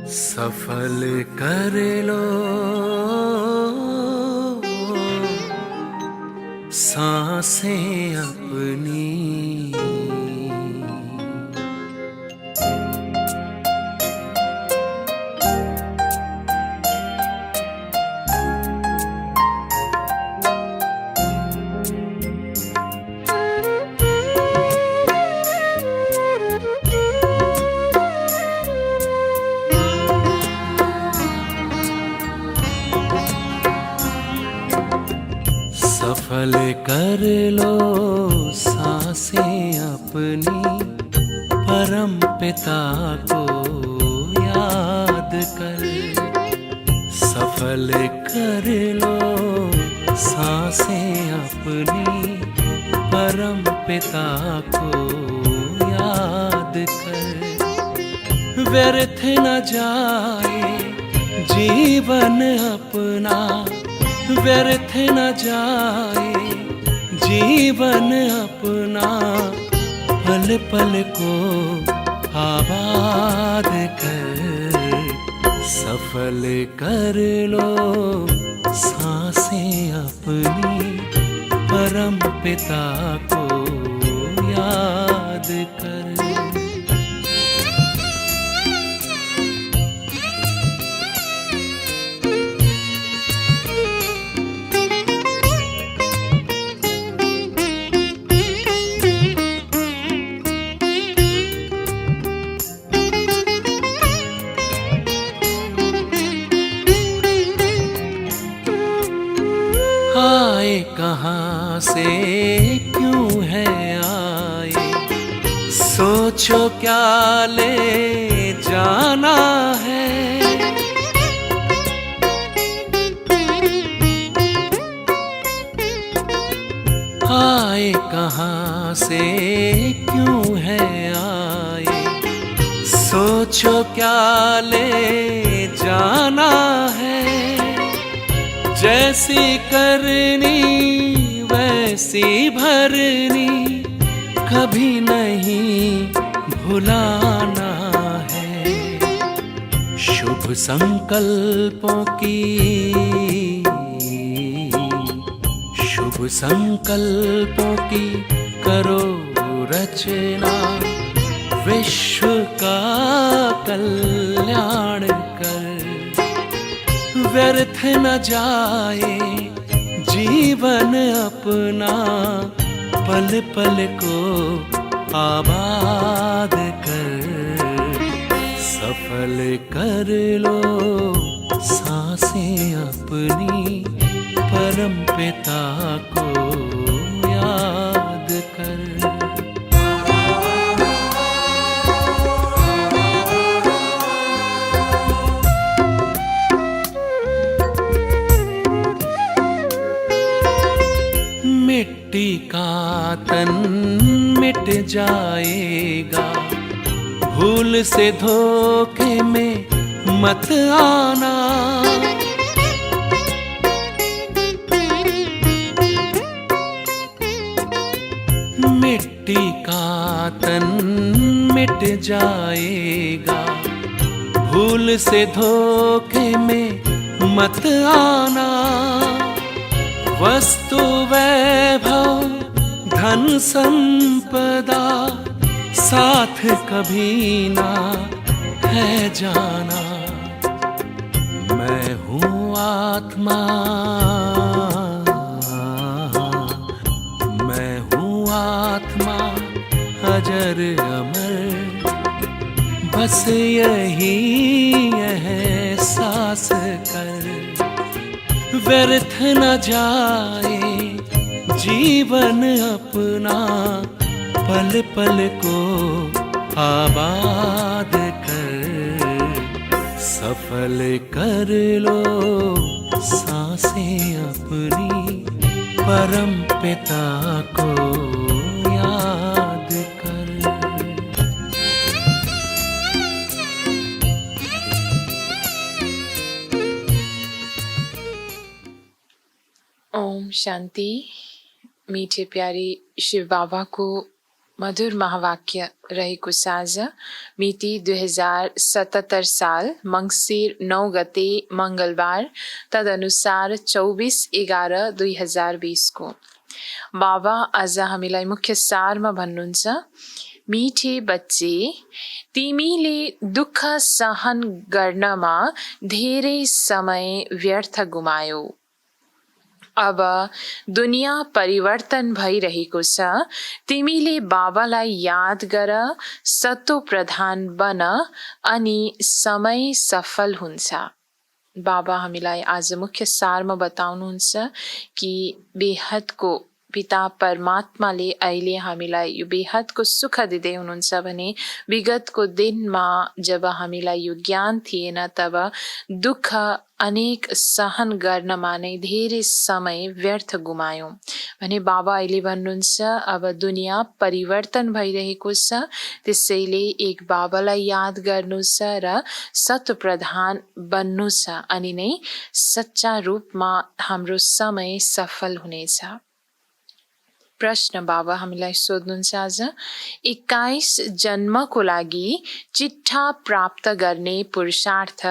सफल कर लो सांसें अपनी। सफल कर लो सांसें अपनी, परम पिता को याद कर। सफल कर लो सांसें अपनी, परम पिता को याद कर। व्यर्थ न जाए जीवन अपना, व्यर्थ न जाए जीवन अपना, पल पल को आबाद कर। सफल कर लो सांसें अपनी, परम पिता को याद कर। आए कहाँ से क्यों है आए, सोचो क्या ले जाना है। आए कहाँ से क्यों है आए, सोचो क्या ले जाना है। जैसी करनी वैसी भरनी, कभी नहीं भुलाना है। शुभ संकल्पों की, शुभ संकल्पों की करो रचना, विश्व का कल्याण कर। व्यर्थ न जाए जीवन अपना, पल पल को आबाद कर। सफल कर लो सांसें अपनी, परम पिता को याद कर। मिट्टी का तन मिट जाएगा, भूल से धोखे में मत आना। मिट्टी का तन मिट जाएगा, भूल से धोखे में मत आना। वस्तु वैभव धन संपदा, साथ कभी ना है जाना। मैं हूँ आत्मा, मैं हूँ आत्मा अजर अमर, बस यही एहसास कर। व्यर्थ न जाए जीवन अपना, पल पल को आबाद कर। सफल कर लो सांसें अपनी, परम पिता को याद कर। ओम शांति। मीठे प्यारे शिव बाबा को मधुर महावाक्य रहेको साँझ मिति 2077 साल मङ्सिर 9 गते मङ्गलबार, तदनुसार 24/11/2020 को। बाबा आज हामीलाई मुख्य सारमा भन्नुहुन्छ, मिठे बच्चे, तिमीले दुःख सहन गर्नमा धेरै समय व्यर्थ गुमायौ। अब दुनिया परिवर्तन भइरहेको छ। तिमीले बाबालाई याद गर, सतो प्रधान बन अनि समय सफल हुन्छ। बाबा हामीलाई आज मुख्य सारमा बताउनुहुन्छ कि बेहदको पिता परमात्माले अहिले हामीलाई यो बेहदको सुख दिँदै हुनुहुन्छ भने विगतको दिनमा जब हामीलाई यो ज्ञान थिएन तब दुःख अनेक सहन गर्नमा नै धेरै समय व्यर्थ गुमायौँ भने बाबा अहिले भन्नुहुन्छ अब दुनिया परिवर्तन भइरहेको छ, त्यसैले एक बाबालाई याद गर्नु छ र सत प्रधान बन्नु छ अनि नै सच्चा रूपमा हाम्रो समय सफल हुनेछ। प्रश्न बाबा हामीलाई सोध्नुहुन्छ आज, 21 जन्मको लागि चिट्ठा प्राप्त गर्ने पुरुषार्थ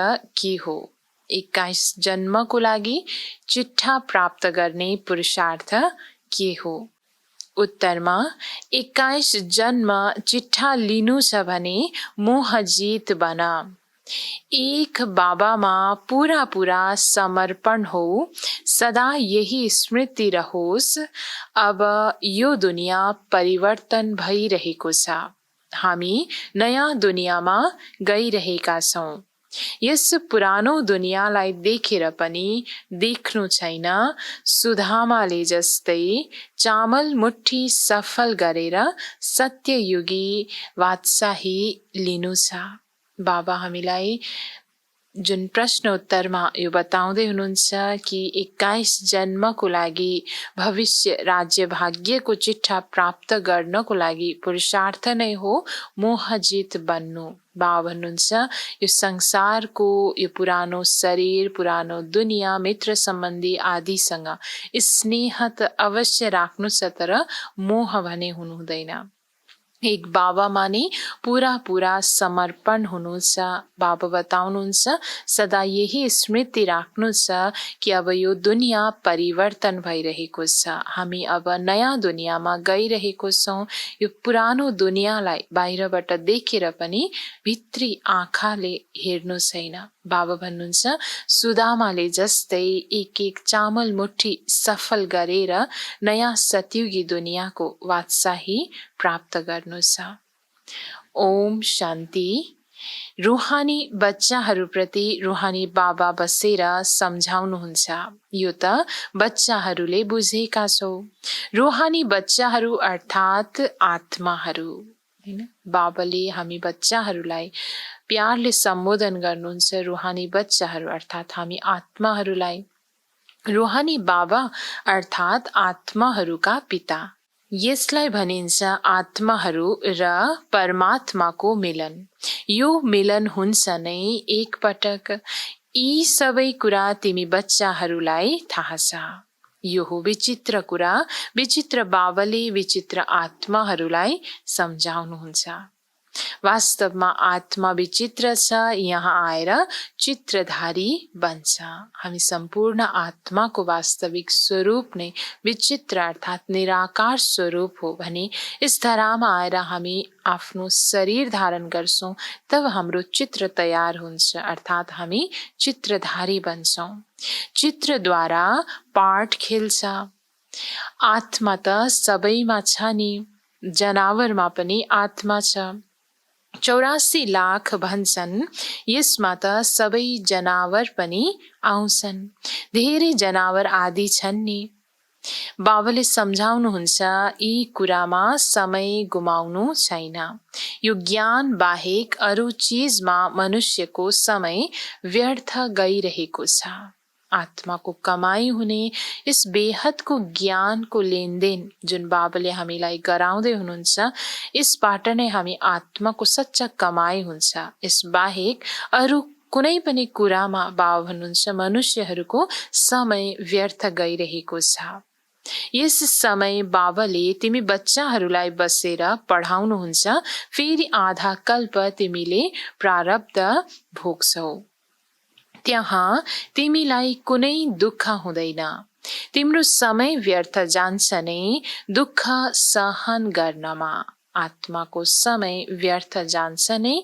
के हो? 21 जन्मको लागि चिट्ठा प्राप्त गर्ने पुरुषार्थ के हो? उत्तरमा 21 जन्म चिट्ठा लिनु छ भने मोहजित बन। एक बाबामा पूरा समर्पण हो, सदा यही स्मृति रहोस्। अब यो दुनिया परिवर्तन भइरहेको छ, हामी नयाँ दुनियाँमा गइरहेका छौँ। यस पुरानो दुनियाँलाई देखेर पनि देख्नु छैन, सुधामाले जस्तै चामल मुठी सफल गरेर सत्ययुगी बादशाही लिनु छ। बाबा हामीलाई जुन प्रश्न उत्तरमा यो बताउँदै हुनुहुन्छ कि 21 जन्मको लागि भविष्य राज्य भाग्यको चिट्ठा प्राप्त गर्नको लागि पुरुषार्थ नै हो मोहजित बन्नु। बाबा भन्नुहुन्छ यो संसारको यो पुरानो शरीर, पुरानो दुनियाँ, मित्र सम्बन्धी आदिसँग स्नेह त अवश्य राख्नु छ, तर मोह भने हुनु हुँदैन। एक बाबामा नै पूरा समर्पण हुनु छ। बाबा बताउनुहुन्छ सदा यही स्मृति राख्नु छ कि अब यो दुनिया परिवर्तन भइरहेको छ, हामी अब नयाँ दुनियाँमा गइरहेको छौँ। यो पुरानो दुनियाँलाई बाहिरबाट देखेर पनि भित्री आँखाले हेर्नु छैन। बाबा भन्नुहुन्छ सुदामाले जस्तै एक चामल मुठी सफल गरेर नयाँ सतयुगी दुनियाँको बादशाही प्राप्त गर्नु छ। ओम शान्ति। रुहानी बच्चाहरूप्रति रुहानी बाबा बसेर सम्झाउनुहुन्छ, यो त बच्चाहरूले बुझेका छौ। रुहानी बच्चाहरू अर्थात् आत्माहरू हैन। बाबाले हामी बच्चाहरूलाई प्यारले सम्बोधन गर्नुहुन्छ, रुहानी बच्चाहरू अर्थात् हामी आत्माहरूलाई। रुहानी बाबा अर्थात् आत्माहरूका पिता। यसलाई भनिन्छ आत्माहरू र परमात्माको मिलन। यो मिलन हुन्छ नै एक पटक। यी सबै कुरा तिमी बच्चाहरूलाई थाहा छ। यो हो विचित्र कुरा। विचित्र बाबाले विचित्र आत्माहरूलाई सम्झाउनुहुन्छ। वास्तवमा आत्मा विचित्र छ, यहाँ आएर चित्रधारी बन्छ। हामी सम्पूर्ण आत्माको वास्तविक स्वरूप नै विचित्र अर्थात् निराकार स्वरूप हो भने यस धरामा आएर हामी आफ्नो शरीर धारण गर्छौँ, तब हाम्रो चित्र तयार हुन्छ अर्थात् हामी चित्रधारी बन्छौँ। चित्रद्वारा पाठ खेल्छ। आत्मा त सबैमा छ नि, जनावरमा पनि आत्मा छ। 84 लाख भन्छन्, यसमा त सबै जनावर पनि आउँछन्। धेरै जनावर आदि छन् नि। बाबाले सम्झाउनुहुन्छ यी कुरामा समय गुमाउनु छैन। यो ज्ञान बाहेक अरू चीजमा मनुष्यको समय व्यर्थ गइरहेको छ। आत्माको कमाई हुने यस बेहदको ज्ञानको लेनदेन जुन बाबाले हामीलाई गराउँदै हुनुहुन्छ, यसबाट नै हामी आत्माको सच्चा कमाई हुन्छ। यस बाहेक अरू कुनै पनि कुरामा बाबा भन्नुहुन्छ मनुष्यहरूको समय व्यर्थ गइरहेको छ। यस समय बाबाले तिमी बच्चाहरूलाई बसेर पढाउनुहुन्छ, फेरि आधा कल्प तिमीले प्रारब्ध भोग्छौ। त्यहाँ तिमीलाई कुनै दुःख हुँदैन। तिम्रो समय व्यर्थ जान्छ नै दुःख सहन गर्नमा। आत्माको समय व्यर्थ जान्छ नै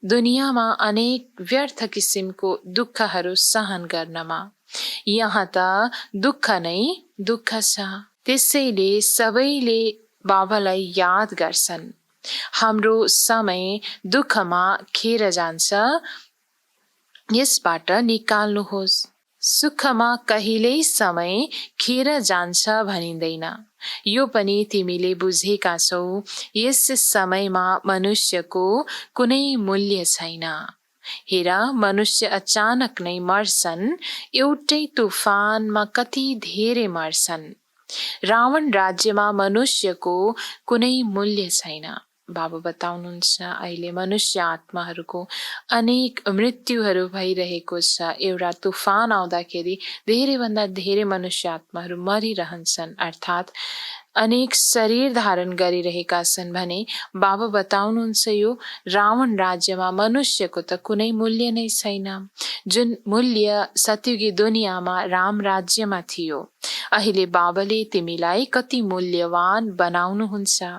दुनियाँमा अनेक व्यर्थ किसिमको दुःखहरू सहन गर्नमा। यहाँ त दुःख नै दुःख छ। त्यसैले सबैले बाबालाई याद गर्छन्। हाम्रो समय दुःखमा खेर जान्छ, यसबाट निकाल्नुहोस्। सुखमा कहिल्यै समय खेर जान्छ भनिँदैन। यो पनि तिमीले बुझेका छौ। यस समयमा मनुष्यको कुनै मूल्य छैन। हेर, मनुष्य अचानक नै मर्छन्। एउटै तुफानमा कति धेरै मर्छन्। रावण राज्यमा मनुष्यको कुनै मूल्य छैन। बाबा बताउनुहुन्छ अहिले मनुष्य आत्माहरूको अनेक मृत्युहरू भइरहेको छ। एउटा तुफान आउँदाखेरि धेरैभन्दा धेरै मनुष्य आत्माहरू मरिरहन्छन्, अर्थात् अनेक शरीर धारण गरिरहेका छन् भने बाबा बताउनुहुन्छ यो रावण राज्यमा मनुष्यको त कुनै मूल्य नै छैन। जुन मूल्य सतयुगी दुनियाँमा राम राज्यमा थियो, अहिले बाबाले तिमीलाई कति मूल्यवान बनाउनुहुन्छ।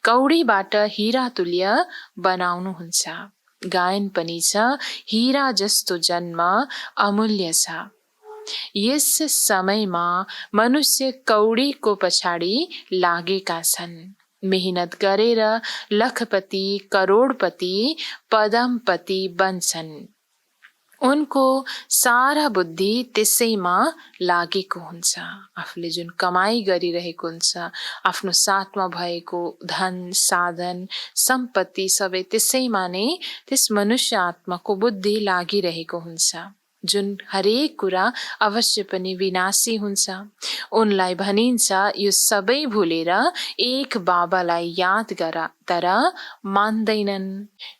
कौडीबाट हिरा तुल्य बनाउनुहुन्छ। गायन पनि छ, हिरा जस्तो जन्म अमूल्य छ। यस समयमा मनुष्य कौडीको पछाडि लागेका छन्। मेहनत गरेर लखपति, करोडपति, पदमपति बन्छन्। उनको सारा बुद्धि त्यसैमा लागेको हुन्छ। आफूले जुन कमाई गरिरहेको हुन्छ, आफ्नो साथमा भएको धन, साधन, सम्पत्ति सबै त्यसैमा नै त्यस मनुष्य आत्माको बुद्धि लागिरहेको हुन्छ। जुन हरेक कुरा अवश्य पनि विनाशी हुन्छ। उनलाई भनिन्छ यो सबै भुलेर एक बाबालाई याद गर, तर मान्दैनन्।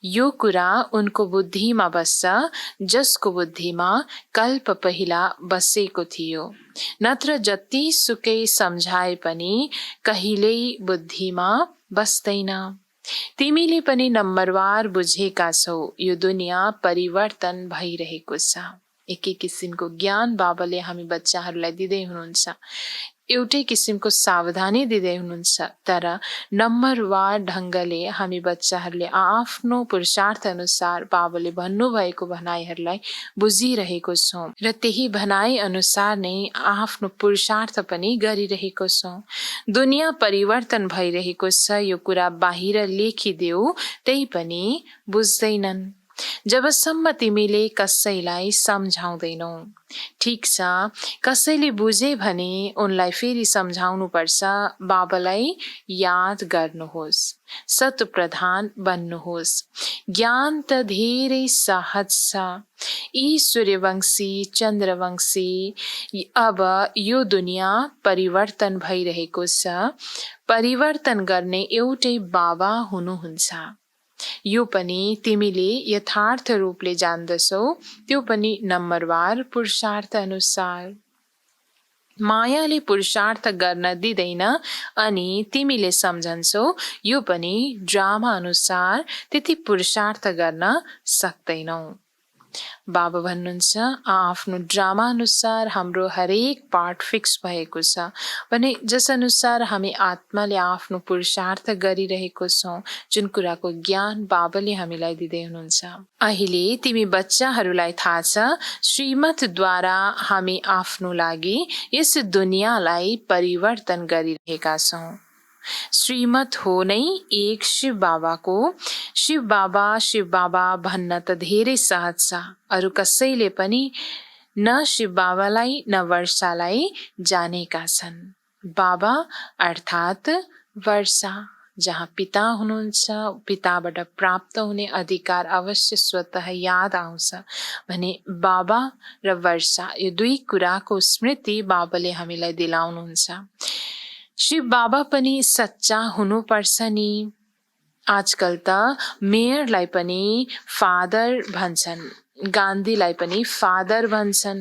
यो कुरा उनको बुद्धिमा बस्छ, जसको बुद्धिमा कल्प पहिला बसेको थियो। नत्र जति सुकै सम्झाए पनि कहिल्यै बुद्धिमा बस्दैन। तिमीले पनि नम्बरवार बुझेका छौ, यो दुनियाँ परिवर्तन भइरहेको छ। एक एक किसिमको ज्ञान बाबाले हामी बच्चाहरूलाई दिँदै हुनुहुन्छ। एउटै किसिमको सावधानी दिँदै हुनुहुन्छ, तर नम्बरवार ढङ्गले हामी बच्चाहरूले आफ्नो पुरुषार्थ अनुसार बाबाले भन्नुभएको भनाइहरूलाई बुझिरहेको छौँ र त्यही भनाइ अनुसार नै आफ्नो पुरुषार्थ पनि गरिरहेको छौँ। दुनियाँ परिवर्तन भइरहेको छ, यो कुरा बाहिर लेखिदेऊ त्यही पनि बुझ्दैनन्। जबसम्म तिमीले कसैलाई सम्झाउँदैनौ। ठिक छ, कसैले बुझे भने उनलाई फेरि सम्झाउनु पर्छ। बाबालाई याद गर्नुहोस्, सतप्रधान बन्नुहोस्। ज्ञान त धेरै सहज छ। यी सूर्यवंशी, चन्द्रवंशी, अब यो दुनियाँ परिवर्तन भइरहेको छ। परिवर्तन गर्ने एउटै बाबा हुनुहुन्छ। यो पनि तिमीले यथार्थ रूपले जान्दछौ, त्यो पनि नम्बरवार पुरुषार्थ अनुसार। मायाले पुरुषार्थ गर्न दिँदैन अनि तिमीले सम्झन्छौ यो पनि ड्रामा अनुसार त्यति पुरुषार्थ गर्न सक्दैनौ। बाबा भन्नुहुन्छ आफ्नो ड्रामा अनुसार हाम्रो हरेक पार्ट फिक्स भएको छ भने जस अनुसार हामी आत्माले आफ्नो पुरुषार्थ गरिरहेको छौँ, जुन कुराको ज्ञान बाबाले हामीलाई दिँदै हुनुहुन्छ। अहिले तिमी बच्चाहरूलाई थाहा छ, श्रीमतद्वारा हामी आफ्नो लागि यस दुनियाँलाई परिवर्तन गरिरहेका छौँ। श्रीमत हो नै एक शिव बाबाको। शिव बाबा भन्न त धेरै सहज छ। अरू कसैले पनि न शिव बाबालाई न वर्षालाई जानेका छन्। बाबा अर्थात् वर्षा, जहाँ पिता हुनुहुन्छ, पिताबाट प्राप्त हुने अधिकार अवश्य स्वतः याद आउँछ भने बाबा र वर्षा यो दुई कुराको स्मृति बाबाले हामीलाई दिलाउनुहुन्छ। शिव बाबा पनि सच्चा हुनुपर्छ नि। आजकल त मेयरलाई पनि फादर भन्छन्, गान्धीलाई पनि फादर भन्छन्।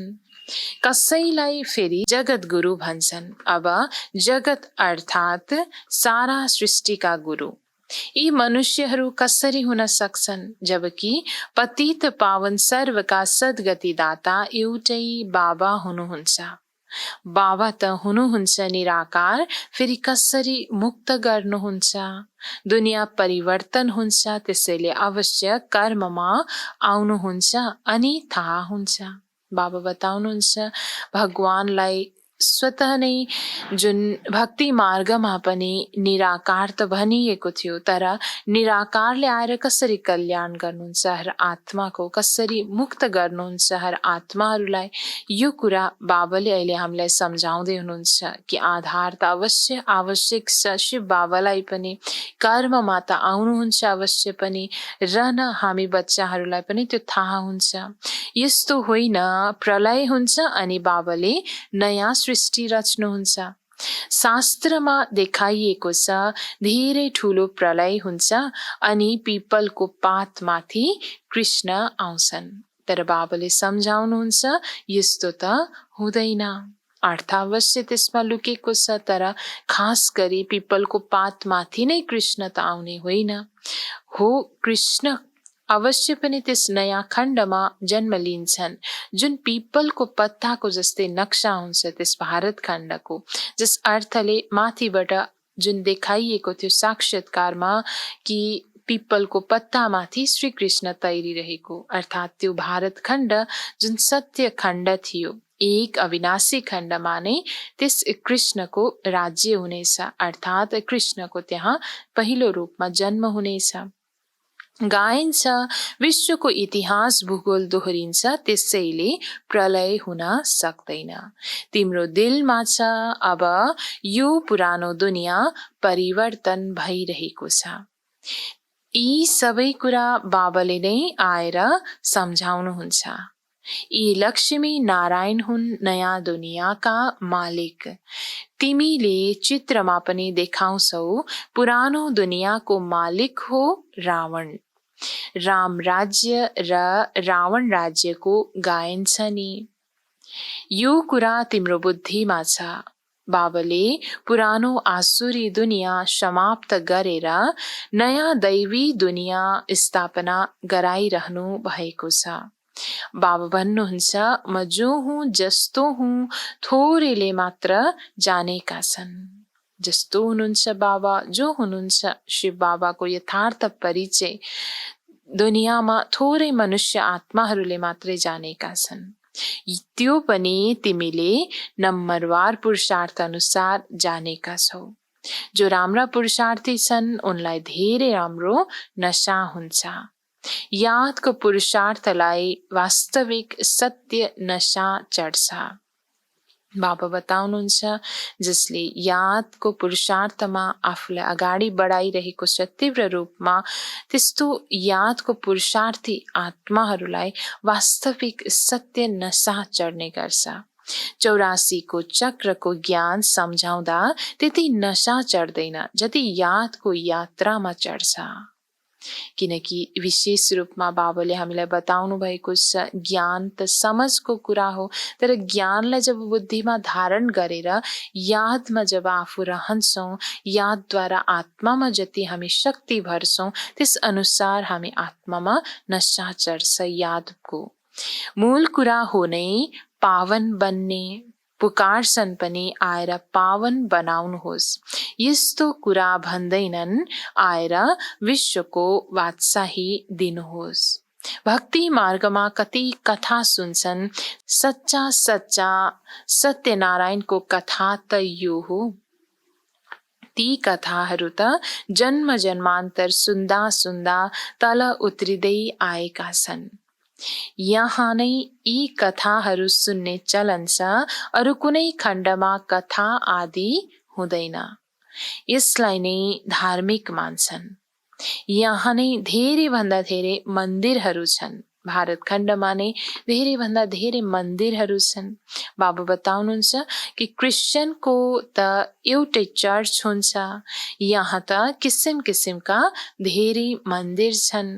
कसैलाई फेरि जगत गुरु भन्छन्। अब जगत अर्थात् सारा सृष्टिका गुरु यी मनुष्यहरू कसरी हुन सक्छन् जबकि पतित पावन सर्वका सद्गतिदाता एउटै बाबा हुनुहुन्छ। बाबा त हुनुहुन्छ निराकार, फेरि कसरी मुक्त गर्नुहुन्छ? दुनियाँ परिवर्तन हुन्छ, त्यसैले अवश्य कर्ममा आउनुहुन्छ अनि थाहा हुन्छ। बाबा बताउनुहुन्छ भगवानलाई स्वतः नै जुन भक्ति मार्गमा पनि निराकार त भनिएको थियो, तर निराकारले आएर कसरी कल्याण गर्नुहुन्छ, हर आत्माको कसरी मुक्त गर्नुहुन्छ हर आत्माहरूलाई, यो कुरा बाबाले अहिले हामीलाई सम्झाउँदै हुनुहुन्छ कि आधार त अवश्य आवश्यक छ। शिव बाबालाई पनि कर्ममा त आउनुहुन्छ अवश्य पनि, र न हामी बच्चाहरूलाई पनि त्यो थाहा हुन्छ। यस्तो होइन प्रलय हुन्छ अनि बाबाले नयाँ सृष्टि रच्नुहुन्छ। शास्त्रमा देखाइएको छ धेरै ठुलो प्रलय हुन्छ अनि पिपलको पातमाथि कृष्ण आउँछन्। तर बाबाले सम्झाउनुहुन्छ यस्तो त हुँदैन। अर्थ अवश्य त्यसमा लुकेको छ, तर खास गरी पिपलको पातमाथि नै कृष्ण त आउने होइन हो। कृष्ण अवश्य पनि त्यस नयाँ खण्डमा जन्म लिन्छन् जुन पिपलको पत्ताको जस्तै नक्सा हुन्छ त्यस भारत खण्डको, जस अर्थले माथिबाट जुन देखाइएको थियो साक्षात्कारमा कि पिपलको पत्तामाथि श्री कृष्ण तैरिरहेको, अर्थात् त्यो भारत खण्ड जुन सत्य खण्ड थियो, एक अविनाशी खण्डमा नै त्यस कृष्णको राज्य हुनेछ, अर्थात् कृष्णको त्यहाँ पहिलो रूपमा जन्म हुनेछ। गाइन्छ विश्वको इतिहास भूगोल दोहोरिन्छ, त्यसैले प्रलय हुन सक्दैन। तिम्रो दिलमा छ अब यो पुरानो दुनियाँ परिवर्तन भइरहेको छ। यी सबै कुरा बाबाले नै आएर सम्झाउनुहुन्छ। यी लक्ष्मी नारायण हुन् नयाँ दुनियाँका मालिक। तिमीले चित्रमा पनि देखाउँछौ पुरानो दुनियाँको मालिक हो रावण। राम राज्य र रावण राज्यको गायन छ नि। यो कुरा तिम्रो बुद्धिमा छ। बाबाले पुरानो आसुरी दुनियाँ समाप्त गरेर नयाँ दैवी दुनियाँ स्थापना गराइरहनु भएको छ। बाबा भन्नुहुन्छ म जो हुँ जस्तो हुँ थोरैले मात्र जानेका छन्। जस्तो हुनुहुन्छ बाबा, जो हुनुहुन्छ शिव बाबाको यथार्थ परिचय दुनियाँमा थोरै मनुष्य आत्माहरूले मात्रै जानेका छन्। त्यो पनि तिमीले नम्बरवार पुरुषार्थ अनुसार जानेका छौ। जो राम्रा पुरुषार्थी छन् उनलाई धेरै राम्रो नशा हुन्छ। यादको पुरुषार्थलाई वास्तविक सत्य नशा चढ्छ। बाबा बताउनुहुन्छ जसले यादको पुरुषार्थमा आफूलाई अगाडि बढाइरहेको छ तीव्र रूपमा, त्यस्तो यादको पुरुषार्थी आत्माहरूलाई वास्तविक सत्य नशा चढ्ने गर्छ। 84 को चक्रको ज्ञान सम्झाउँदा त्यति नशा चढ्दैन जति यादको यात्रामा चढ्छ। किनकि विशेष रूपमा बाबाले हामीलाई बताउनु भएको छ ज्ञान त समझको कुरा हो, तर ज्ञानलाई जब बुद्धिमा धारण गरेर यादमा जब आफू रहन्छौँ, यादद्वारा आत्मामा जति हामी शक्ति भर्छौँ त्यस अनुसार हामी आत्मामा नशा चढ्छ। यादको मूल कुरा हो नै पावन बन्ने। पुकारछन् पनि आएर पावन बनाउनुहोस्, यस्तो कुरा भन्दैनन् आएर विश्वको बादशाही दिनुहोस्। भक्ति मार्गमा कति कथा सुन्छन्, सच्चा सच्चा सत्यनारायणको कथा त यो हो। ती कथाहरू त जन्म जन्मान्तर सुन्दा सुन्दा तल उत्रिँदै आएका छन्। यहाँ नै यी कथाहरू सुन्ने चलन छ, अरू कुनै खण्डमा कथा आदि हुँदैन। यसलाई नै धार्मिक मान्छन्। यहाँ नै धेरै भन्दा धेरै मन्दिरहरू छन्। भारत खण्डमा नै धेरै भन्दा धेरै मन्दिरहरू छन्। बाबा बताउनुहुन्छ कि क्रिश्चियनको त एउटै चर्च हुन्छ, यहाँ त किसिम किसिमका धेरै मन्दिर छन्।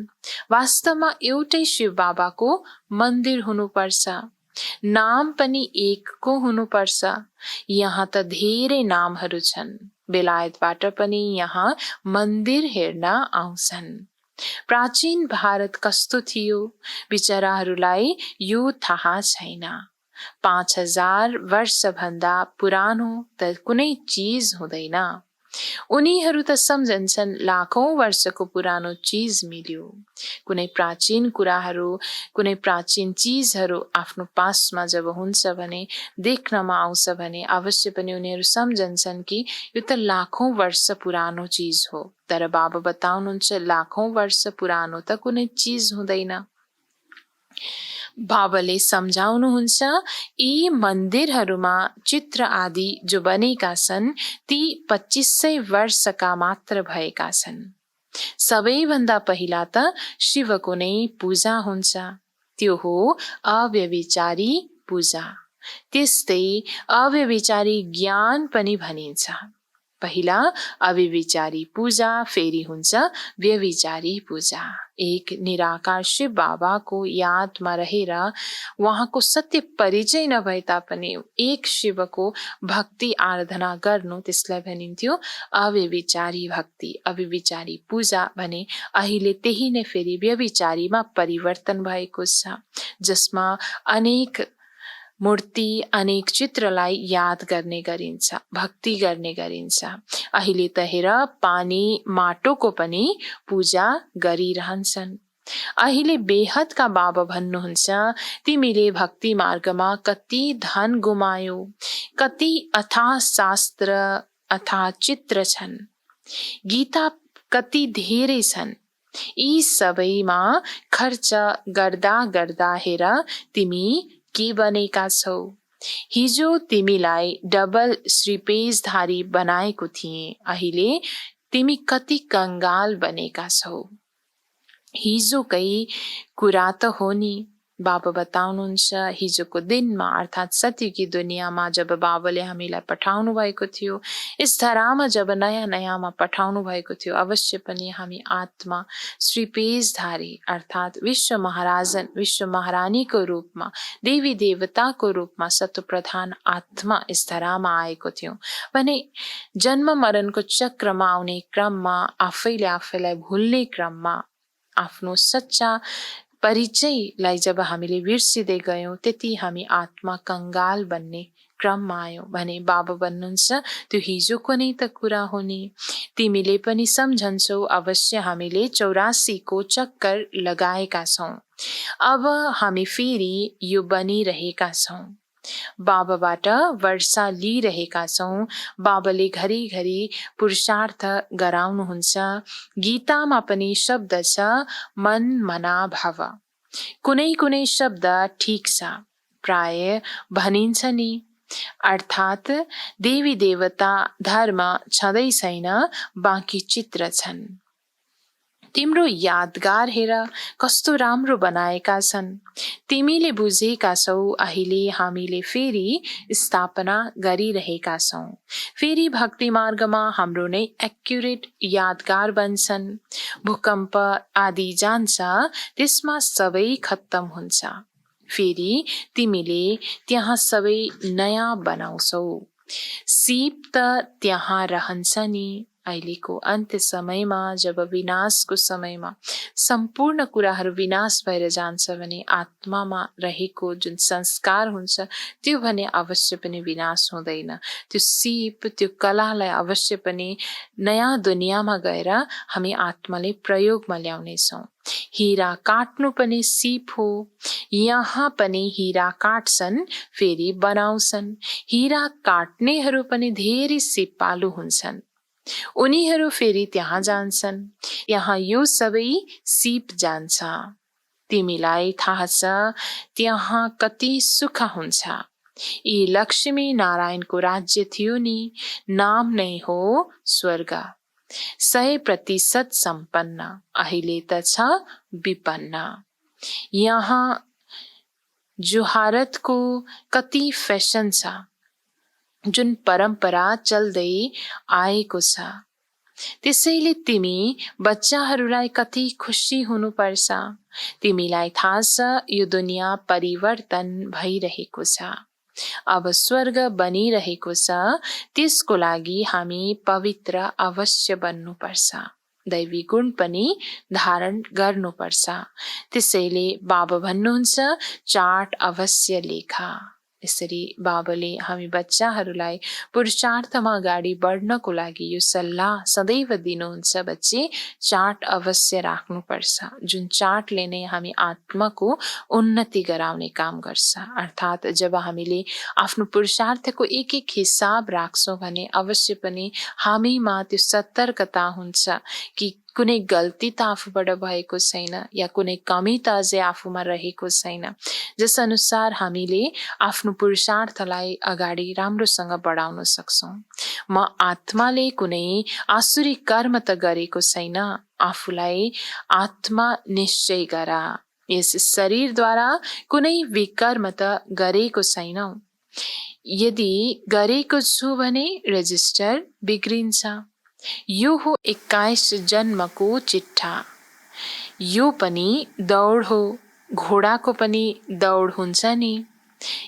वास्तवमा एउटै शिव बाबाको मन्दिर हुनुपर्छ। नाम पनि एकको हुनुपर्छ। यहाँ त धेरै नामहरू छन्। बेलायतबाट पनि यहाँ मन्दिर हेर्न आउँछन्। प्राचीन भारत कस्तो थियो बिचराहरूलाई यो थाहा छैन। 5000 वर्षभन्दा पुरानो त कुनै चीज हुँदैन। उनीहरू त सम्झन्छन् लाखौं वर्षको पुरानो चीज मिल्यो। कुनै प्राचीन कुराहरू, कुनै प्राचीन चीजहरू आफ्नो पासमा जब हुन्छ भने, देख्नमा आउँछ भने अवश्य पनि उनीहरू सम्झन्छन् कि यो त लाखौं वर्ष पुरानो चीज हो। तर बाबा बताउनुहुन्छ लाखौं वर्ष पुरानो त कुनै चीज हुँदैन। बाबाले सम्झाउनुहुन्छ यी मन्दिरहरूमा चित्र आदि जो बनेका छन् ती 2500 वर्षका मात्र भएका छन्। सबैभन्दा पहिला त शिवको नै पूजा हुन्छ। त्यो हो अव्यभिचारी पूजा। त्यस्तै अव्यभिचारी ज्ञान पनि भनिन्छ। पहिला अव्यभिचारी पूजा, फेरि हुन्छ व्यभिचारी पूजा। एक निराकार शिव बाबाको यादमा रहेर उहाँको सत्य परिचय नभए तापनि एक शिवको भक्ति आराधना गर्नु, त्यसलाई भनिन्थ्यो अव्यभिचारी भक्ति, अव्यभिचारी पूजा भने। अहिले त्यही नै फेरि व्यभिचारीमा परिवर्तन भएको छ, जसमा अनेक मूर्ति, अनेक चित्रलाई याद गर्ने गरिन्छ, भक्ति गर्ने गरिन्छ। अहिले त हेर पानी माटोको पनि पूजा गरिरहन्छन्। अहिले बेहदका बाबा भन्नुहुन्छ तिमीले भक्ति मार्गमा कति धन गुमायौ, कति अथाह शास्त्र, अथाह चित्र छन्, गीता कति धेरै छन्। यी सबैमा खर्च गर्दा गर्दा हेर तिमी के बनेका छौ। हिजो तिमीलाई डबल श्रीपेशधारी बनाएको थिए, अहिले तिमी कति कंगाल बनेका छौ। हिजोकै कुरा त हो नि। बाबा बताउनुहुन्छ हिजोको दिनमा अर्थात् सत्यकी दुनियाँमा जब बाबाले हामीलाई पठाउनु भएको थियो, यस धरामा जब नयाँ नयाँमा पठाउनु भएको थियो, अवश्य पनि हामी आत्मा श्रीपेशधारी अर्थात् विश्व महाराजन, विश्व महारानीको रूपमा, देवी देवताको रूपमा सतोप्रधान आत्मा यस धरामा आएको थियौं भने जन्म मरणको चक्रमा आउने क्रममा, आफैले आफैलाई भुल्ने क्रममा, आफ्नो सच्चा परिचयलाई जब हामीले बिर्सिँदै गयौं, त्यति हामी आत्मा कंगाल बन्ने क्रममा आयौं भने बाबा भन्नुहुन्छ त्यो हिजोको नै त कुरा हो नि। तिमीले पनि सम्झन्छौ अवश्य हामीले 84 को चक्कर लगाएका छौं। अब हामी फेरि यो बनिरहेका छौं। बाबाबाट वर्षा लिइरहेका छौं। बाबाले घरिघरि पुरुषार्थ गराउनुहुन्छ। गीतामा पनि शब्द छ मन मना भव। कुनै कुनै शब्द ठिक छ, प्राय भनिन्छ नि, अर्थात् देवी देवता धर्म छँदै छैन, बाँकी चित्र छन्। तिम्रो यादगार हेर कस्तो राम्रो बनाएका छन्। तिमीले बुझेका छौ अहिले हामीले फेरि स्थापना गरिरहेका छौं। फेरि भक्ति मार्गमा हाम्रो नै एक्युरेट यादगार बन्छन्। भूकम्प आदि जान्छ, त्यसमा सबै खत्तम हुन्छ। फेरि तिमीले त्यहाँ सबै नयाँ बनाउँछौ। सीप त त्यहाँ रहन्छ नि। अहिलेको अन्त्य समयमा जब विनाशको समयमा सम्पूर्ण कुराहरू विनाश भएर जान्छ भने आत्मामा रहेको जुन संस्कार हुन्छ त्यो भने अवश्य पनि विनाश हुँदैन। त्यो सीप, त्यो कलालाई अवश्य पनि नयाँ दुनियाँमा गएर हामी आत्माले प्रयोगमा ल्याउनेछौँ। हीरा काट्नु पनि सीप हो। यहाँ पनि हीरा काट्छन्, फेरि बनाउँछन्। हीरा काट्नेहरू पनि धेरै सिपालु हुन्छन्। उनीहरू फेरि त्यहाँ जान्छन्। यहाँ यो सबै सीप जान्छ। तिमीलाई थाहा छ त्यहाँ कति सुख हुन्छ। यी लक्ष्मी नारायणको राज्य थियो नि, नाम नै हो स्वर्ग। 100% सम्पन्न, अहिले त छ विपन्न। यहाँ जुहारतको कति फेसन छ, जुन परम्परा चल्दै आएको छ। त्यसैले तिमी बच्चाहरूलाई कति खुसी हुनुपर्छ। तिमीलाई थाहा छ यो दुनियाँ परिवर्तन भइरहेको छ, अब स्वर्ग बनिरहेको छ। त्यसको लागि हामी पवित्र अवश्य बन्नुपर्छ, दैवी गुण पनि धारण गर्नुपर्छ। त्यसैले बाबा भन्नुहुन्छ चार्ट अवश्य लेखा। यसरी बाबाले हामी बच्चाहरूलाई पुरुषार्थमा अगाडि बढ्नको लागि यो सल्लाह सदैव दिनुहुन्छ, बच्चे चार्ट अवश्य राख्नुपर्छ, जुन चार्टले नै हामी आत्माको उन्नति गराउने काम गर्छ। अर्थात् जब हामीले आफ्नो पुरुषार्थको एक एक हिसाब राख्छौँ भने अवश्य पनि हामीमा त्यो सतर्कता हुन्छ कि कुनै गल्ती त आफूबाट भएको छैन या कुनै कमी त अझै आफूमा रहेको छैन, जस अनुसार हामीले आफ्नो पुरुषार्थलाई अगाडि राम्रोसँग बढाउन सक्छौँ। म आत्माले कुनै आसुरी कर्म त गरेको छैन, आफूलाई आत्मा निश्चय गरा। यस शरीरद्वारा कुनै विकर्म त गरेको छैनौ। यदि गरेको छु भने रेजिस्टर बिग्रिन्छ। यो हो 21 जन्मको चिट्ठा। यो पनि दौड हो, घोडाको पनि दौड हुन्छ नि।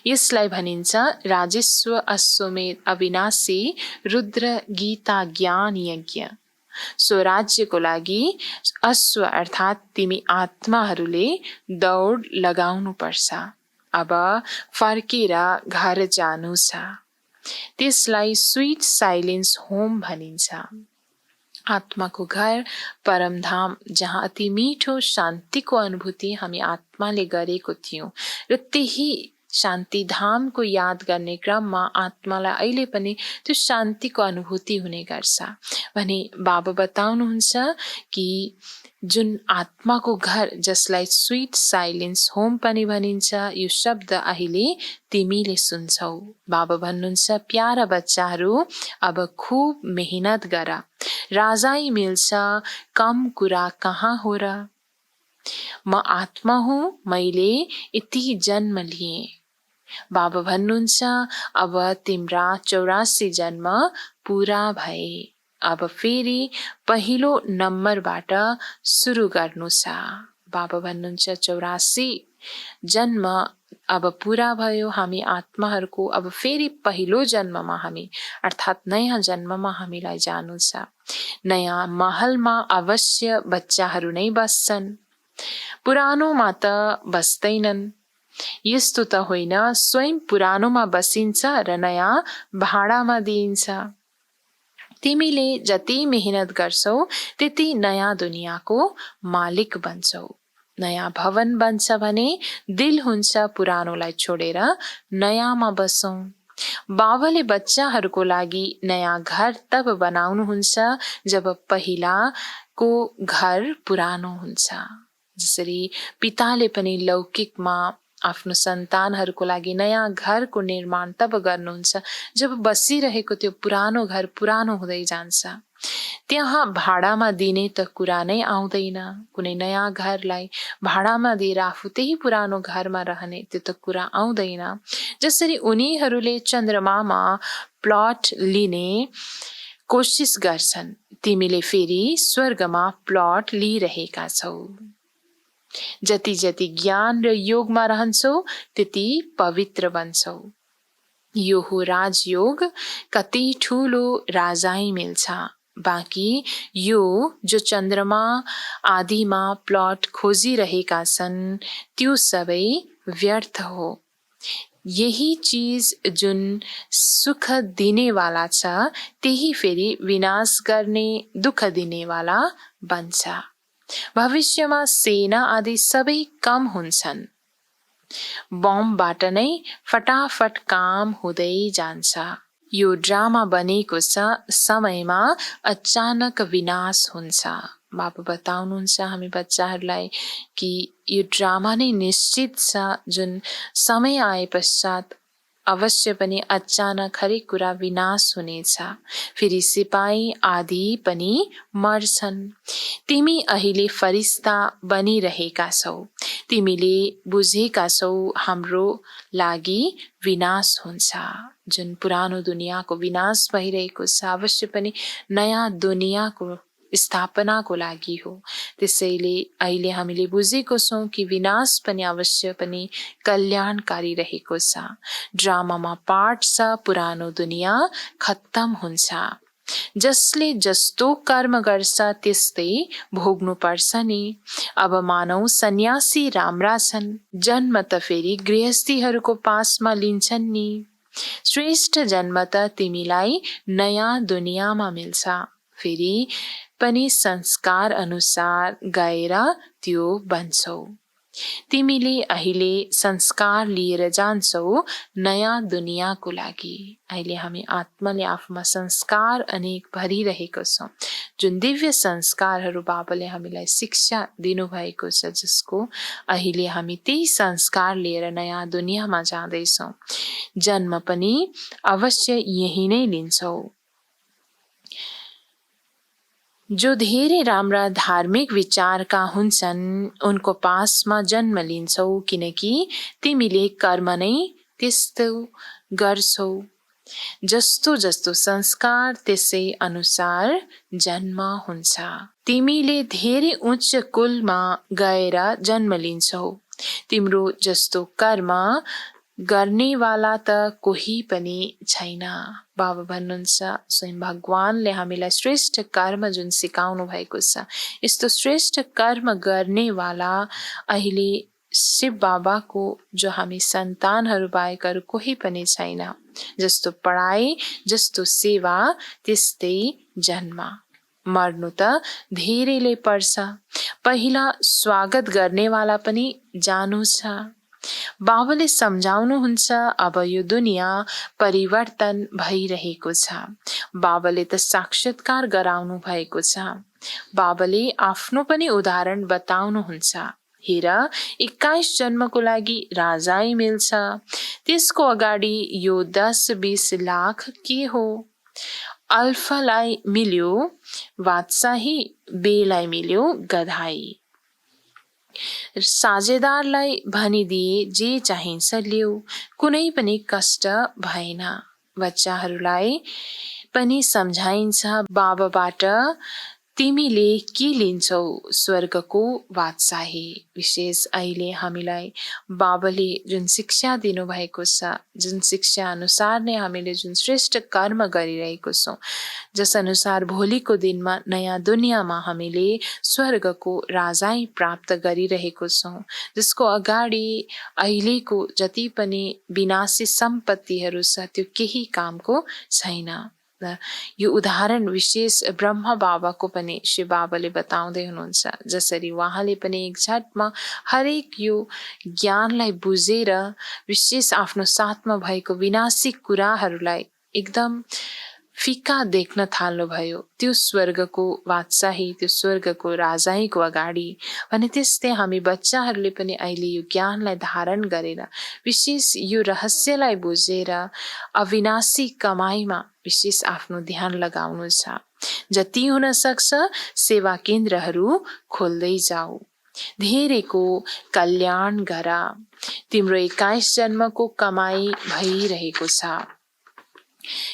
यसलाई भनिन्छ राजस्व अश्वमेध अविनाशी रुद्र गीता ज्ञान यज्ञ। स्वराज्यको लागि अश्व अर्थात् तिमी आत्माहरूले दौड लगाउनु पर्छ। अब फर्केर घर जानु छ। त्यसलाई स्वीट साइलेन्स होम भनिन्छ। आत्माको घर परमधाम, जहाँ अति मिठो शान्तिको अनुभूति हामी आत्माले गरेको थियौँ र त्यही शान्तिधामको याद गर्ने क्रममा आत्मालाई अहिले पनि त्यो शान्तिको अनुभूति हुने गर्छ भने बाबा बताउनुहुन्छ कि जुन आत्माको घर जसलाई स्वीट साइलेन्स होम पनि भनिन्छ, यो शब्द अहिले तिमीले सुन्छौ। बाबा भन्नुहुन्छ प्यारा बच्चाहरू अब खूब मेहनत गर, राजाई मिल्छ, कम कुरा कहाँ हो र। म आत्मा हुँ, मैले यति जन्म लिएँ। बाबा भन्नुहुन्छ अब तिम्रा 84 जन्म पूरा भए, अब फेरि पहिलो नम्बरबाट सुरु गर्नु छ। बाबा भन्नुहुन्छ 84 जन्म अब पूरा भयो हामी आत्माहरूको, अब फेरि पहिलो जन्ममा हामी अर्थात् नयाँ जन्ममा हामीलाई जानु छ। नयाँ महलमा अवश्य बच्चाहरू नै बस्छन्, पुरानोमा त बस्दैनन्। यस्तो त होइन स्वयं पुरानोमा बसिन्छ र नयाँ भाडामा दिइन्छ। तिमीले जति मेहनत गर्छौ त्यति नयाँ दुनियाँको मालिक बन्छौ। नयाँ भवन बन्छ भने दिल हुन्छ पुरानोलाई छोडेर नयाँमा बसौँ। बाबाले बच्चाहरूको लागि नयाँ घर तब बनाउनुहुन्छ जब पहिलाको घर पुरानो हुन्छ। जसरी पिताले पनि लौकिकमा आफ्नो सन्तानहरूको लागि नयाँ घरको निर्माण तब गर्नुहुन्छ जब बसिरहेको त्यो पुरानो घर पुरानो हुँदै जान्छ। त्यहाँ भाडामा दिने त कुरा नै आउँदैन। कुनै नयाँ घरलाई भाडामा दिएर आफू त्यही पुरानो घरमा रहने त्यो त कुरा आउँदैन। जसरी उनीहरूले चन्द्रमामा प्लट लिने कोसिस गर्छन्, तिमीले फेरि स्वर्गमा प्लट लिइरहेका छौ। जति जति ज्ञान र योगमा रहन्छौ त्यति पवित्र बन्छौ। यो हो राजयोग, कति ठुलो राजाई मिल्छ। बाँकी यो जो चन्द्रमा आदिमा प्लट खोजिरहेका छन् त्यो सबै व्यर्थ हो। यही चीज जुन सुख दिनेवाला छ त्यही फेरि विनाश गर्ने दुःख दिनेवाला बन्छ। भविष्यमा सेना आदि सबै कम हुन्छन्। बमबाट नै फटाफट काम हुँदै जान्छ। यो ड्रामा बनेको छ, समयमा अचानक विनाश हुन्छ। बाबा बताउनुहुन्छ हामी बच्चाहरूलाई कि यो ड्रामा नै निश्चित छ, जुन समय आए पश्चात अवश्य पनि अचानक हरेक कुरा विनाश हुनेछ। फेरि सिपाही आदि पनि मर्छन्। तिमी अहिले फरिस्ता बनिरहेका छौ। तिमीले बुझेका छौ हाम्रो लागि विनाश हुन्छ। जुन पुरानो दुनियाँको विनाश भइरहेको छ अवश्य पनि नयाँ दुनियाँको स्थापनाको लागि हो। त्यसैले अहिले हामीले बुझेको छौँ कि विनाश पनि अवश्य पनि कल्याणकारी रहेको छ। ड्रामामा पाठ छ पुरानो दुनियाँ खत्तम हुन्छ, जसले जस्तो कर्म गर्छ त्यस्तै भोग्नु पर्छ नि। अब मानौ सन्यासी राम्रा छन्, जन्म त फेरि गृहस्थीहरूको पासमा लिन्छन् नि। श्रेष्ठ जन्म त तिमीलाई नयाँ दुनियाँमा मिल्छ, फेरि पनि संस्कार अनुसार गएर त्यो बन्छौ। तिमीले अहिले संस्कार लिएर जान्छौ नयाँ दुनियाँको लागि। अहिले हामी आत्माले आफूमा संस्कार अनेक भरिरहेको छौँ, जुन दिव्य संस्कारहरू बाबाले हामीलाई शिक्षा दिनुभएको छ, जसको अहिले हामी त्यही संस्कार लिएर नयाँ दुनियाँमा जाँदैछौँ। जन्म पनि अवश्य यही नै लिन्छौ। जो धेरै राम्रा धार्मिक विचारका हुन्छन् उनको पासमा जन्म लिन्छौ, किनकि तिमीले कर्म नै त्यस्तो गर्छौ। जस्तो जस्तो संस्कार त्यसै अनुसार जन्म हुन्छ। तिमीले धेरै उच्च कुलमा गएर जन्म लिन्छौ। तिम्रो जस्तो कर्म गर्नेवाला त कोही पनि छैन। बाबा भन्नुहुन्छ स्वयं भगवानले हामीलाई श्रेष्ठ कर्म जुन सिकाउनु भएको छ, यस्तो श्रेष्ठ कर्म गर्नेवाला अहिले शिव बाबाको जो हामी सन्तानहरू बाहेक अरू कोही पनि छैन। जस्तो पढाइ, जस्तो सेवा, त्यस्तै जन्म। मर्नु त धेरैले पर्छ, पहिला स्वागत गर्नेवाला पनि जानु छ। बाबाले सम्झाउनुहुन्छ अब यो दुनियाँ परिवर्तन भइरहेको छ। बाबाले त साक्षात्कार गराउनु भएको छ। बाबाले आफ्नो पनि उदाहरण बताउनुहुन्छ। हेर 21 जन्मको लागि राजाई मिल्छ, त्यसको अगाडि यो 10-20 लाख के हो। अल्फालाई मिल्यो बादशाही, बेलाई मिल्यो गधाई। साझेदारलाई भनिदिए जे चाहिन्छ ल्याऊ, कुनै पनि कष्ट भएन। बच्चाहरूलाई पनि सम्झाइन्छ बाबाबाट तिमीले के लिन्छौ, स्वर्गको बादशाही। विशेष अहिले हामीलाई बाबाले जुन शिक्षा दिनुभएको छ, जुन शिक्षा अनुसार नै हामीले जुन श्रेष्ठ कर्म गरिरहेको छौँ, जस अनुसार भोलिको दिनमा नयाँ दुनियाँमा हामीले स्वर्गको राजाई प्राप्त गरिरहेको छौँ, जसको अगाडि अहिलेको जति पनि विनाशी सम्पत्तिहरू छ त्यो केही कामको छैन। यो उदाहरण विशेष ब्रह्मा बाबाको पनि शिव बाबाले बताउँदै हुनुहुन्छ, जसरी उहाँले पनि एक झटमा हरेक यो ज्ञानलाई बुझेर विशेष आफ्नो साथमा भएको विनाशी कुराहरूलाई एकदम फिका देख्न थाल्नुभयो त्यो स्वर्गको बादशाही, त्यो स्वर्गको राजाईको अगाडि। भने त्यस्तै हामी बच्चाहरूले पनि अहिले यो ज्ञानलाई धारण गरेर विशेष यो रहस्यलाई बुझेर अविनाशी कमाईमा विशेष आफ्नो ध्यान लगाउनु छ। जति हुन सक्छ सेवा केन्द्रहरू खोल्दै जाऊ, धेरैको कल्याण गर। तिम्रो 21 जन्मको कमाई भइरहेको छ।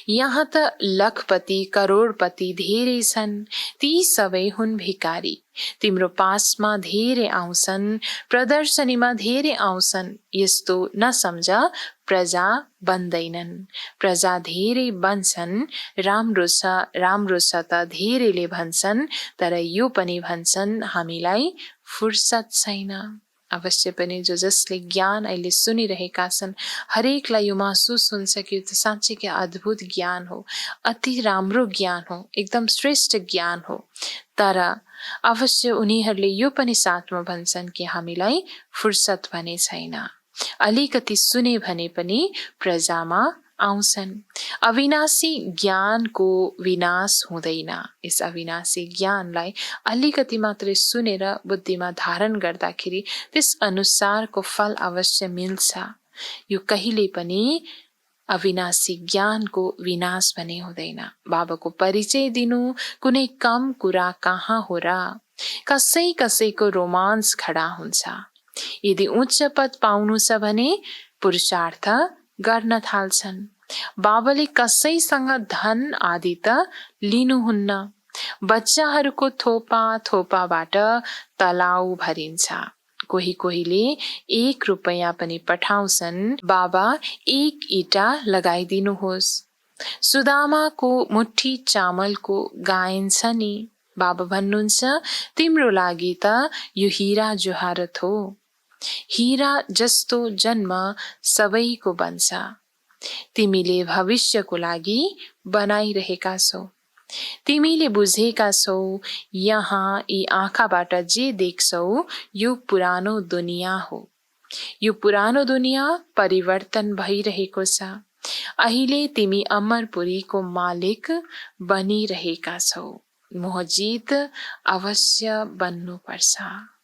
यहाँ त लखपति करोडपति धेरै छन्, ती सबै हुन् भिकारी। तिम्रो पासमा धेरै आउँछन्, प्रदर्शनीमा धेरै आउँछन्, यस्तो नसम्झ प्रजा बन्दैनन्। प्रजा धेरै बन्छन्, राम्रो छ त धेरैले भन्छन्, तर यो पनि भन्छन् हामीलाई फुर्सद छैन। अवश्य पनि जो जसले ज्ञान अहिले सुनिरहेका छन् हरेकलाई यो महसुस हुन्छ कि यो त साँच्चै अद्भुत ज्ञान हो, अति राम्रो ज्ञान हो, एकदम श्रेष्ठ ज्ञान हो। तर अवश्य उनीहरूले यो पनि साथमा भन्छन् कि हामीलाई फुर्सद भने छैन। अलिकति सुने भने पनि प्रजामा आउँछन्। अविनाशी ज्ञानको विनाश हुँदैन। यस अविनाशी ज्ञानलाई अलिकति मात्रै सुनेर बुद्धिमा धारण गर्दाखेरि त्यस अनुसारको फल अवश्य मिल्छ। यो कहिले पनि अविनाशी ज्ञानको विनाश भने हुँदैन। बाबाको परिचय दिनु कुनै कम कुरा कहाँ हो र। कसै कसैको रोमान्स खडा हुन्छ। यदि उच्च पद पाउनु छ भने पुरुषार्थ गर्न थाल्छन्। बाबाले कसैसँग धन आदि त लिनुहुन्न। बच्चाहरूको थोपा थोपाबाट तलाउ भरिन्छ। कोही कोहीले 1 रुपैयाँ पनि पठाउँछन्। बाबा 1 इँटा लगाइदिनुहोस्। सुदामाको मुठी चामलको गायन छ नि। बाबा भन्नुहुन्छ, तिम्रो लागि त यो हीरा जोहारत हो। हीरा जस्तो जन्म सबैको बन्छ। तिमीले भविष्यको लागि बनाइरहेका छौ। तिमीले बुझेका छौ, यहाँ यी आँखाबाट जे देख्छौ यो पुरानो दुनियाँ हो। यो पुरानो दुनियाँ परिवर्तन भइरहेको छ। अहिले तिमी अमरपुरीको मालिक बनिरहेका छौ। मोहजित अवश्य बन्नुपर्छ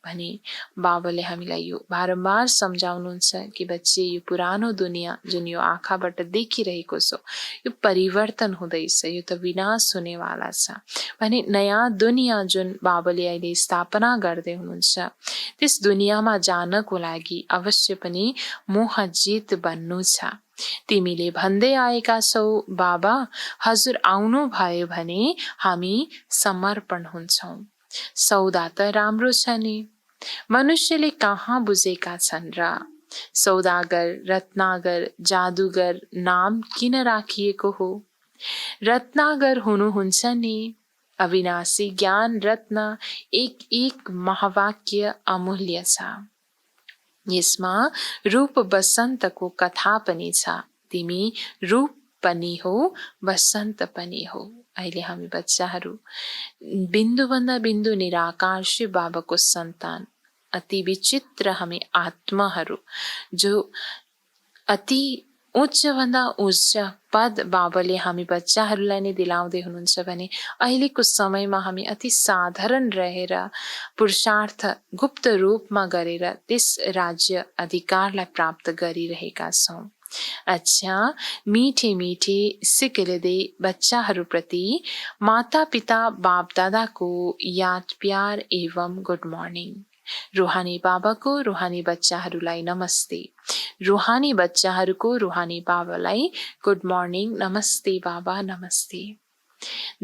भनी बाबाले हामीलाई यो बारम्बार सम्झाउनुहुन्छ कि बच्चे, यो पुरानो दुनियाँ जुन यो आँखाबाट देखिरहेको छ यो परिवर्तन हुँदैछ, यो त विनाश हुनेवाला छ भने नयाँ दुनियाँ जुन बाबाले अहिले स्थापना गर्दै हुनुहुन्छ त्यस दुनियाँमा जानको लागि अवश्य पनि मोहजित बन्नु छ। तिमीले भन्दै आएका छौ, बाबा हजुर आउनु भयो भने हामी समर्पण हुन्छौँ। सौदा त राम्रो छ नि, मनुष्यले कहाँ बुझेका छन् र? सौदागर, रत्नागर, जादुगर नाम किन राखिएको हो? रत्नागर हुनुहुन्छ नि। अविनाशी ज्ञान रत्न एक एक महावाक्य अमूल्य छ। यसमा रूप बसन्तको कथा पनि छ। तिमी रूप पनि हो, बसन्त पनि हो। अहिले हामी बच्चाहरू बिन्दुभन्दा बिन्दु निराकार शिव बाबाको सन्तान, अति विचित्र हामी आत्माहरू जो अति उच्च भन्दा उच्च पद बाबाले हामी बच्चाहरूलाई नै दिलाउँदै हुनुहुन्छ भने अहिलेको समयमा हामी अति साधारण रहेर पुरुषार्थ गुप्त रूपमा गरेर त्यस राज्य अधिकारलाई प्राप्त गरिरहेका छौँ। अच्छा, मीठे मीठे सिक्किलिँदै बच्चाहरूप्रति माता पिता बाप दादाको याद प्यार एवं गुड मर्निङ। रूहानी बाबाको रूहानी बच्चाहरूलाई नमस्ते। रूहानी बच्चाहरूको रूहानी बाबालाई गुड मर्निङ, नमस्ते बाबा, नमस्ते।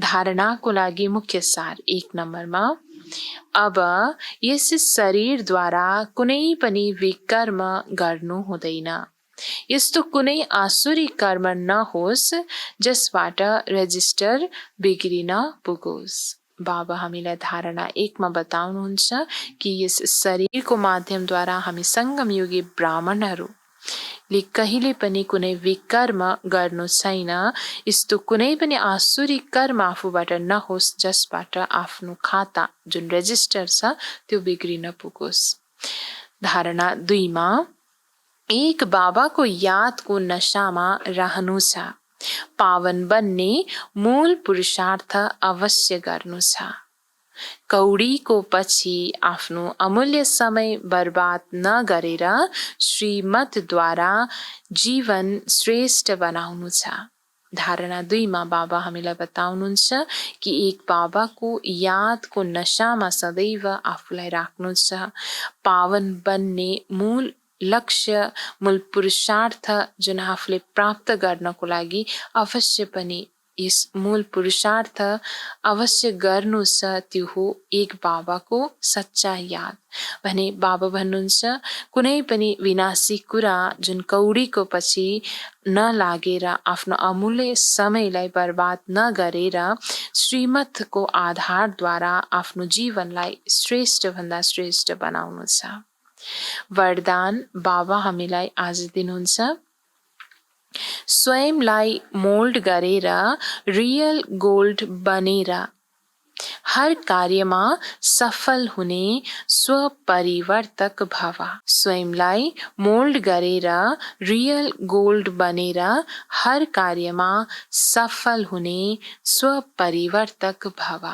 धारणाको लागि मुख्य सार 1 नम्बरमा, अब यस शरीरद्वारा कुनै पनि विकर्म गर्नु हुँदैन। यस्तो कुनै आसुरी कर्म नहोस् जसबाट रजिस्टर बिग्रिन पुगोस्। बाबा हामीलाई धारणा 1 मा बताउनुहुन्छ कि यस शरीरको माध्यमद्वारा हामी सङ्गमयुगी ब्राह्मणहरूले कहिले पनि कुनै विकर्म गर्नु छैन। यस्तो कुनै पनि आसुरी कर्म आफूबाट नहोस् जसबाट आफ्नो खाता जुन रजिस्टर छ त्यो बिग्रिन पुगोस्। धारणा 2 मा, एक बाबाको यादको नशामा रहनु छ। पावन बन्ने मूल पुरुषार्थ अवश्य गर्नु छ। कौडीको पछि आफ्नो अमूल्य समय बर्बाद नगरेर श्रीमतद्वारा जीवन श्रेष्ठ बनाउनु छ। धारणा 2 मा बाबा हामीलाई बताउनुहुन्छ कि एक बाबाको यादको नशामा सदैव आफूलाई राख्नु छ। पावन बन्ने मूल लक्ष्य, मूल पुरुषार्थ जुन आफूले प्राप्त गर्नको लागि अवश्य पनि यस मूल पुरुषार्थ अवश्य गर्नु छ, त्यो हो एक बाबाको सच्चा याद। भने बाबा भन्नुहुन्छ कुनै पनि विनाशी कुरा जुन कौडीको पछि नलागेर आफ्नो अमूल्य समयलाई बर्बाद नगरेर श्रीमतको आधारद्वारा आफ्नो जीवनलाई श्रेष्ठ भन्दा श्रेष्ठ बनाउनु छ। वरदान बाबा हामीलाई आज दिनुहुन्छ, स्वयंलाई मोल्ड गरेर रियल गोल्ड बनेर हर कार्यमा सफल हुने स्वपरिवर्तक भव। स्वयंलाई मोल्ड गरेर रियल गोल्ड बनेर हर कार्यमा सफल हुने स्वपरिवर्तक भव।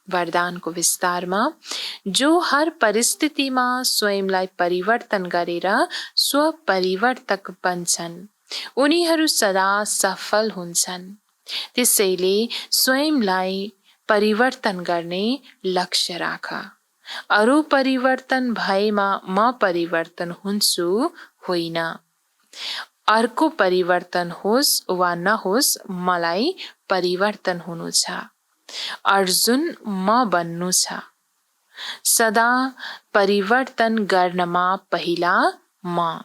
वरदानको विस्तारमा, जो हर परिस्थितिमा स्वयंलाई परिवर्तन गरेर स्वपरिवर्तक बन्छन् उनीहरू सदा सफल हुन्छन्। त्यसैले स्वयंलाई परिवर्तन गर्ने लक्ष्य राख। अरू परिवर्तन भएमा म परिवर्तन हुन्छु होइन। अर्को परिवर्तन होस् वा नहोस् मलाई परिवर्तन हुनु छ। अर्जुन म बन्नु छ। सदा परिवर्तन गर्नमा पहिला म।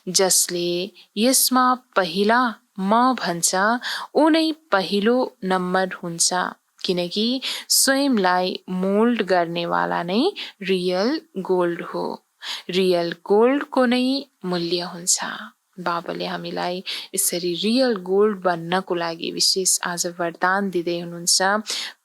जसले यसमा पहिला म भन्छ ऊ नै पहिलो नम्बर हुन्छ, किनकि स्वयंलाई मोल्ड गर्नेवाला नै रियल गोल्ड हो। रियल गोल्डको नै मूल्य हुन्छ। बाबाले हामीलाई यसरी रियल गोल्ड बन्नको लागि विशेष आज वरदान दिँदै हुनुहुन्छ।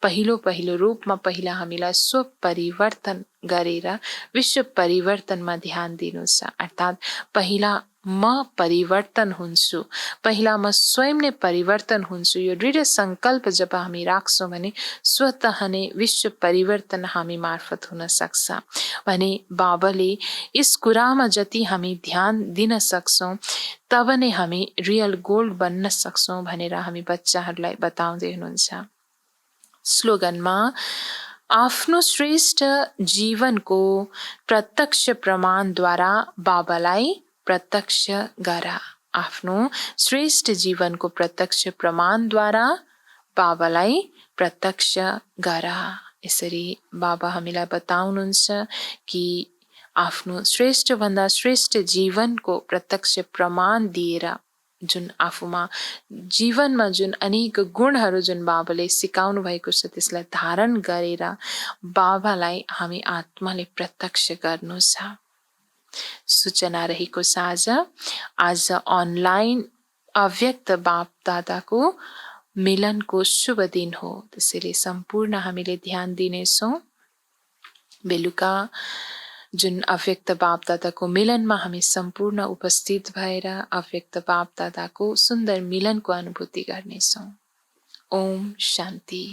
पहिलो रूपमा पहिला हामीलाई स्व परिवर्तन गरेर विश्व परिवर्तनमा ध्यान दिनु छ। अर्थात् पहिला म परिवर्तन हुन्छु, पहिला म स्वयं नै परिवर्तन हुन्छु। यो दृढ संकल्प जब हामी राख्छौँ भने स्वतः नै विश्व परिवर्तन हामी मार्फत हुन सक्छ भने बाबाले यस कुरामा जति हामी ध्यान दिन सक्छौँ तब नै हामी रियल गोल्ड बन्न सक्छौँ भनेर हामी बच्चाहरूलाई बताउँदै हुनुहुन्छ। स्लोगनमा आफ्नो श्रेष्ठ जीवनको प्रत्यक्ष प्रमाणद्वारा बाबालाई प्रत्यक्ष गर। आफ्नो श्रेष्ठ जीवनको प्रत्यक्ष प्रमाणद्वारा बाबालाई प्रत्यक्ष गर। यसरी बाबा हामीलाई बताउनुहुन्छ कि आफ्नो श्रेष्ठभन्दा श्रेष्ठ जीवनको प्रत्यक्ष प्रमाण दिएर जुन आफूमा जीवनमा जुन अनेक गुणहरू जुन बाबाले सिकाउनु भएको छ त्यसलाई धारण गरेर बाबालाई हामी आत्माले प्रत्यक्ष गर्नु छ। सूचना रहेको छ आज अनलाइन अव्यक्त बाप दादाको मिलनको शुभ दिन हो। त्यसैले सम्पूर्ण हामीले ध्यान दिनेछौँ बेलुका जुन अव्यक्त बाप दादाको मिलनमा हामी सम्पूर्ण उपस्थित भएर अव्यक्त बाप दादाको सुन्दर मिलनको अनुभूति गर्नेछौँ। ओम शान्ति।